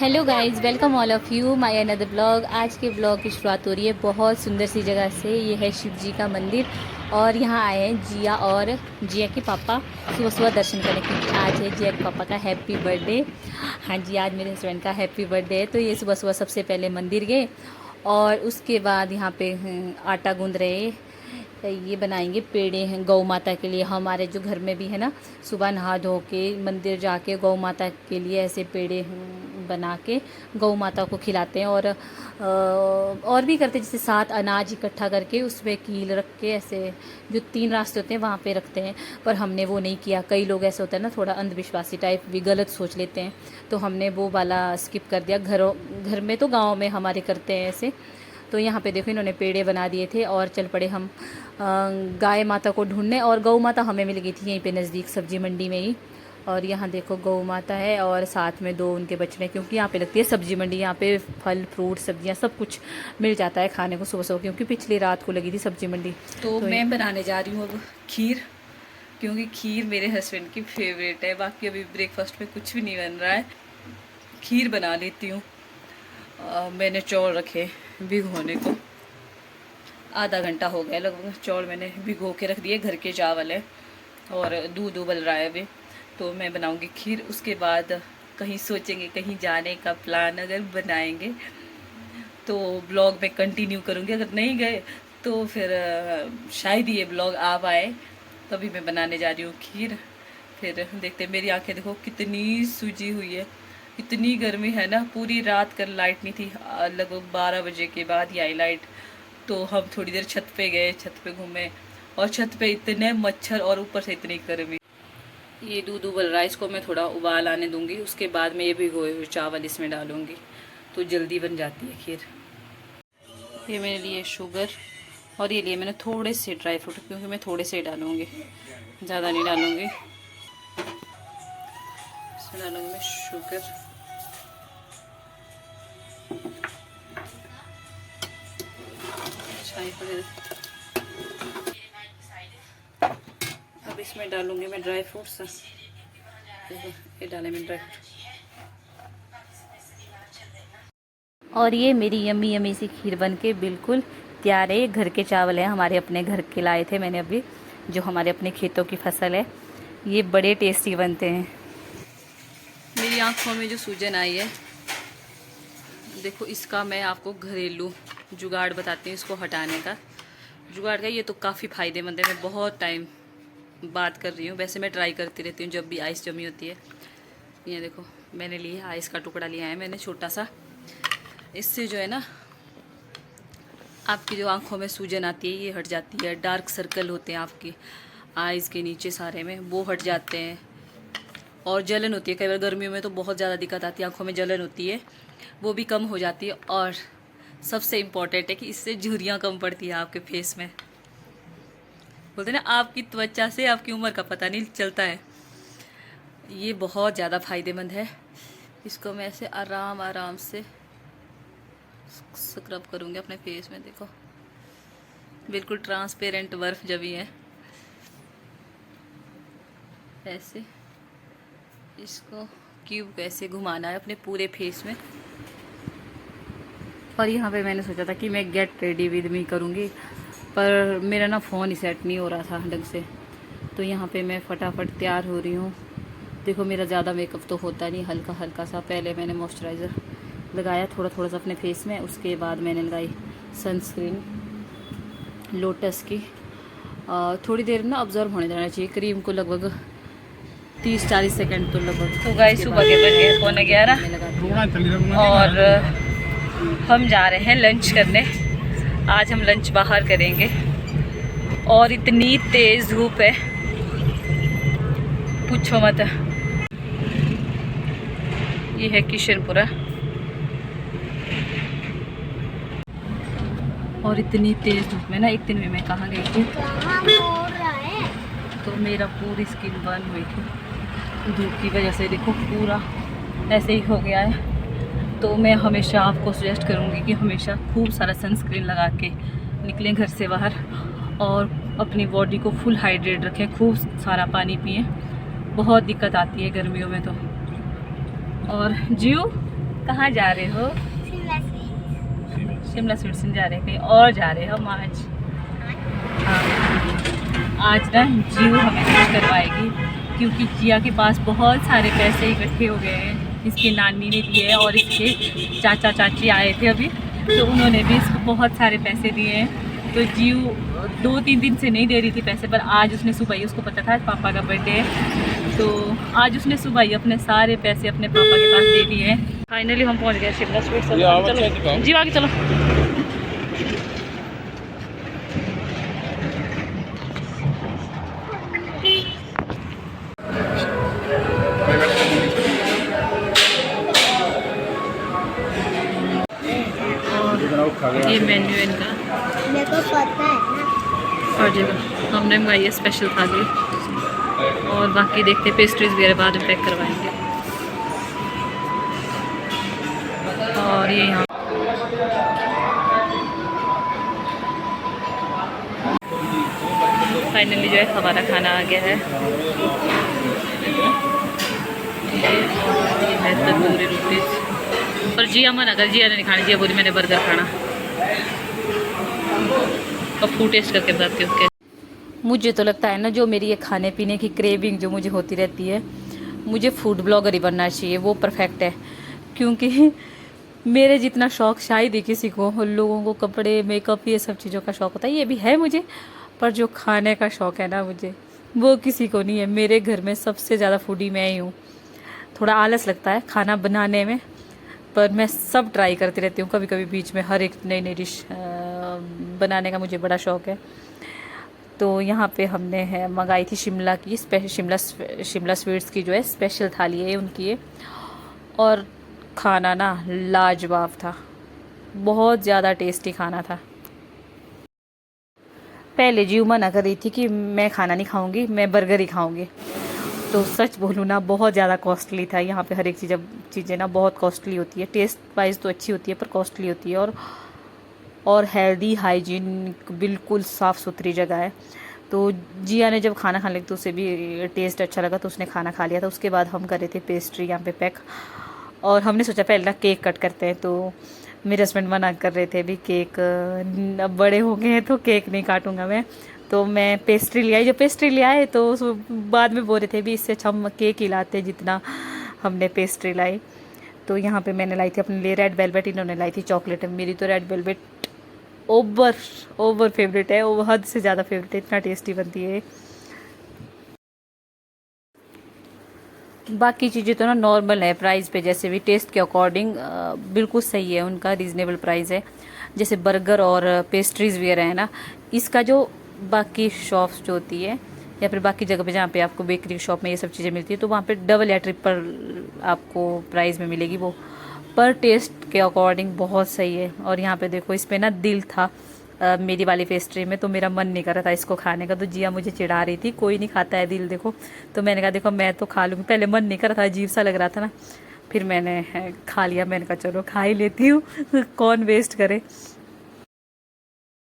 Hello guys, welcome all of you my another blog. आज के blog की शुरुआत हो रही है बहुत सुंदर सी जगह से। ये है शिव जी का मंदिर और यहाँ आए हैं जिया और जिया के पापा सुबह सुबह दर्शन करने, क्योंकि आज है जिया के पापा का हैप्पी बर्थडे। हाँ जी, आज मेरे हस्बैंड का हैप्पी बर्थडे है, तो ये सुबह सुबह सबसे पहले मंदिर गए और उसके बाद यहाँ पे आटा गूंद रहे। ये बनाएंगे पेड़े हैं गौ माता के लिए। हमारे जो घर में भी है ना, सुबह नहा धो के मंदिर जाके गौ माता के लिए ऐसे पेड़े बना के गौ माता को खिलाते हैं। और भी करते हैं, जैसे 7 अनाज इकट्ठा करके उसमें कील रख के ऐसे जो 3 रास्ते होते हैं वहाँ पे रखते हैं। पर हमने वो नहीं किया। कई लोग ऐसे होता है ना, थोड़ा अंधविश्वासी टाइप भी गलत सोच लेते हैं, तो हमने वो वाला स्किप कर दिया। घर में तो गाँव में हमारे करते हैं ऐसे। तो यहाँ पे देखो इन्होंने पेड़े बना दिए थे और चल पड़े हम गाय माता को ढूंढने। और गौ माता हमें मिल गई थी यहीं पे नज़दीक सब्जी मंडी में ही। और यहाँ देखो गौ माता है और साथ में 2 उनके बछड़े, क्योंकि यहाँ पे लगती है सब्जी मंडी। यहाँ पे फल फ्रूट सब्जियाँ सब कुछ मिल जाता है खाने को सुबह सुबह, क्योंकि पिछली रात को लगी थी सब्जी मंडी। तो मैं बनाने जा रही हूँ अब खीर, क्योंकि खीर मेरे हस्बैंड की फेवरेट है। बाकी अभी ब्रेकफास्ट में कुछ भी नहीं बन रहा है, खीर बना लेती हूँ। मैंने चौल रखे भिगोने को, आधा घंटा हो गया लगभग। चौल मैंने भिगो के रख दिए, घर के चावल है और दूध उबल रहा है अभी। तो मैं बनाऊंगी खीर। उसके बाद कहीं सोचेंगे, कहीं जाने का प्लान अगर बनाएंगे तो ब्लॉग में कंटिन्यू करूँगी। अगर नहीं गए तो फिर शायद ये ब्लॉग आ पाए। तभी मैं बनाने जा रही हूँ खीर। फिर देखते हैं। मेरी आंखें देखो कितनी सूजी हुई है, इतनी गर्मी है ना। पूरी रात कल लाइट नहीं थी, लगभग 12 बजे के बाद ही आई लाइट। तो हम थोड़ी देर छत पे गए, छत पे घूमे और छत पे इतने मच्छर और ऊपर से इतनी गर्मी। ये दूध उबल रहा है, इसको मैं थोड़ा उबाल आने दूंगी। उसके बाद मैं ये भिगोए हुए चावल इसमें डालूंगी, तो जल्दी बन जाती है खीर। ये मैंने लिए शुगर और ये लिए मैंने थोड़े से ड्राई फ्रूट, क्योंकि मैं थोड़े से डालूंगी, ज़्यादा नहीं डालूंगी। इसमें डालूंगी मैं शुगर, अब इसमें डालूंगी मैं ड्राई फ्रूट्स। ये डाले मैं ड्राई फ्रूट। और ये मेरी यम्मी यम्मी सी खीर बन के बिल्कुल तैयार है। घर के चावल हैं, हमारे अपने घर के लाए थे मैंने अभी, जो हमारे अपने खेतों की फसल है। ये बड़े टेस्टी बनते हैं। मेरी आँखों में जो सूजन आई है देखो, इसका मैं आपको घरेलू जुगाड़ बताती हूँ। इसको हटाने का जुगाड़ का ये तो काफ़ी फ़ायदेमंद है। मैं बहुत टाइम बात कर रही हूँ, वैसे मैं ट्राई करती रहती हूँ जब भी आइस जमी होती है। ये देखो मैंने लिया आइस का टुकड़ा लिया है मैंने छोटा सा। इससे जो है ना, आपकी जो आँखों में सूजन आती है ये हट जाती है। डार्क सर्कल होते हैं आपकी आइज़ के नीचे सारे में, वो हट जाते हैं। और जलन होती है, कई बार गर्मियों में तो बहुत ज़्यादा दिक्कत आती है, आँखों में जलन होती है, वो भी कम हो जाती है। और सबसे इम्पॉर्टेंट है कि इससे झुर्रियाँ कम पड़ती है आपके फेस में। बोलते हैं ना, आपकी त्वचा से आपकी उम्र का पता नहीं चलता है। ये बहुत ज़्यादा फ़ायदेमंद है। इसको मैं ऐसे आराम आराम से स्क्रब करूँगी अपने फेस में। देखो बिल्कुल ट्रांसपेरेंट बर्फ़ जमी है। ऐसे इसको क्यूब कैसे घुमाना है अपने पूरे फेस में। और यहाँ पे मैंने सोचा था कि मैं गेट रेडी विद मी करूँगी, पर मेरा ना फ़ोन ही सेट नहीं हो रहा था ढंग से। तो यहाँ पे मैं फटाफट तैयार हो रही हूँ। देखो मेरा ज़्यादा मेकअप तो होता नहीं, हल्का हल्का सा। पहले मैंने मॉइस्चराइज़र लगाया थोड़ा थोड़ा सा अपने फेस में, उसके बाद मैंने लगाई सनस्क्रीन लोटस की। थोड़ी देर ना ऑब्जर्व होने देना चाहिए क्रीम को, लगभग 30-40 सेकंड तो लगभग। तो गाइस सुबह के बज गए 11:15 और हम जा रहे हैं लंच करने। आज हम लंच बाहर करेंगे और इतनी तेज़ धूप है पूछो मत। ये है किशनपुरा और इतनी तेज़ धूप में ना, एक दिन में मैं कहाँ गई थी तो मेरा पूरी स्किन बर्न हुई थी धूप की वजह से। देखो पूरा ऐसे ही हो गया है। तो मैं हमेशा आपको सजेस्ट करूँगी कि हमेशा खूब सारा सनस्क्रीन लगा के निकलें घर से बाहर और अपनी बॉडी को फुल हाइड्रेट रखें, खूब सारा पानी पिएं। बहुत दिक्कत आती है गर्मियों में तो। और जियो कहाँ जा रहे हो? शिमला स्वीट्स जा रहे थे और जा रहे हो हम आज। हाँ, आज ना जीव हमें कुछ करवाएगी क्योंकि जिया के पास बहुत सारे पैसे इकट्ठे हो गए हैं। इसकी नानी ने दिए और इसके चाचा चाची आए थे अभी, तो उन्होंने भी इसको बहुत सारे पैसे दिए हैं। तो जीव 2-3 दिन से नहीं दे रही थी पैसे, पर आज उसने सुबह ही, उसको पता था आज पापा का बर्थडे है, तो आज उसने सुबह ही अपने सारे पैसे अपने पापा के पास दे दिए हैं। फाइनली हम पहुंच गए शिमला स्वीट्स। चलो जीव आगे चलो। ये मेन्यू इनका मेरे को पता है ना। और जगह हमने मंगाई है स्पेशल थाली, और बाकी देखते पेस्ट्रीज वगैरह बाद में पैक करवाएंगे। और ये यहाँ फाइनली जो है हमारा खाना आ गया है। ये है तंदूरी रोटी। और जिया मना कर, जिया ने नहीं खानी, जिया बोली मैंने बर्गर खाना। और फूड टेस्ट करके बताती हूँ। मुझे तो लगता है ना, जो मेरी ये खाने पीने की क्रेविंग जो मुझे होती रहती है, मुझे फूड ब्लॉगर ही बनना चाहिए, वो परफेक्ट है। क्योंकि मेरे जितना शौक़ शायद ही किसी को, लोगों को कपड़े मेकअप ये सब चीज़ों का शौक़ होता है, ये भी है मुझे, पर जो खाने का शौक़ है ना मुझे, वो किसी को नहीं है। मेरे घर में सबसे ज़्यादा फूडी मैं ही हूँ। थोड़ा आलस लगता है खाना बनाने में, पर मैं सब ट्राई करती रहती हूँ, कभी कभी बीच में हर एक नई नई डिश बनाने का मुझे बड़ा शौक़ है। तो यहाँ पे हमने मंगाई थी शिमला की शिमला स्वीट्स की जो है स्पेशल थाली है उनकी है। और खाना ना लाजवाब था, बहुत ज़्यादा टेस्टी खाना था। पहले जीव मना कर रही थी कि मैं खाना नहीं खाऊंगी, मैं बर्गर ही खाऊंगी। तो सच बोलूँ ना, बहुत ज़्यादा कॉस्टली था। यहाँ पे हर एक चीज़ें ना बहुत कॉस्टली होती है। टेस्ट वाइज तो अच्छी होती है पर कॉस्टली होती है। और हेल्दी हाइजीन, बिल्कुल साफ़ सुथरी जगह है। तो जिया ने जब खाना खाने लगी तो उसे भी टेस्ट अच्छा लगा, तो उसने खाना खा लिया था। उसके बाद हम कर रहे थे पेस्ट्री यहाँ पे पैक, और हमने सोचा पहले ना केक कट करते हैं। तो मेरे हस्बैंड मना कर रहे थे भी केक अब बड़े हो गए हैं तो केक नहीं काटूंगा मैं। तो मैं पेस्ट्री ले आई। जब पेस्ट्री ले आए तो बाद में बोल रहे थे भी इससे अच्छा हम केक ही लाते जितना हमने पेस्ट्री लाई। तो यहाँ पे मैंने लाई थी अपने लिए रेड वेलवेट, इन्होंने लाई थी चॉकलेट। मेरी तो रेड वेलवेट ओवर फेवरेट है, वो हद से ज़्यादा फेवरेट है, इतना टेस्टी बनती है। बाकी चीज़ें तो ना नॉर्मल है प्राइस पे, जैसे भी टेस्ट के अकॉर्डिंग बिल्कुल सही है, उनका रीज़नेबल प्राइस है। जैसे बर्गर और पेस्ट्रीज़ वगैरह है ना, इसका जो बाकी शॉप्स जो होती है या फिर बाकी जगह पे जहाँ पे आपको बेकरी शॉप में ये सब चीज़ें मिलती है, तो वहाँ पे डबल या ट्रिपल आपको प्राइस में मिलेगी वो, पर टेस्ट के अकॉर्डिंग बहुत सही है। और यहाँ पे देखो, इस पे ना दिल था मेरी वाली पेस्ट्री में, तो मेरा मन नहीं कर रहा था इसको खाने का। तो जिया मुझे चिढ़ा रही थी, कोई नहीं खाता है दिल देखो। तो मैंने कहा देखो मैं तो खा लूँगी। पहले मन नहीं कर रहा था, अजीब सा लग रहा था ना, फिर मैंने खा लिया। मैंने कहा चलो खा ही लेती हूँ, कौन वेस्ट करे।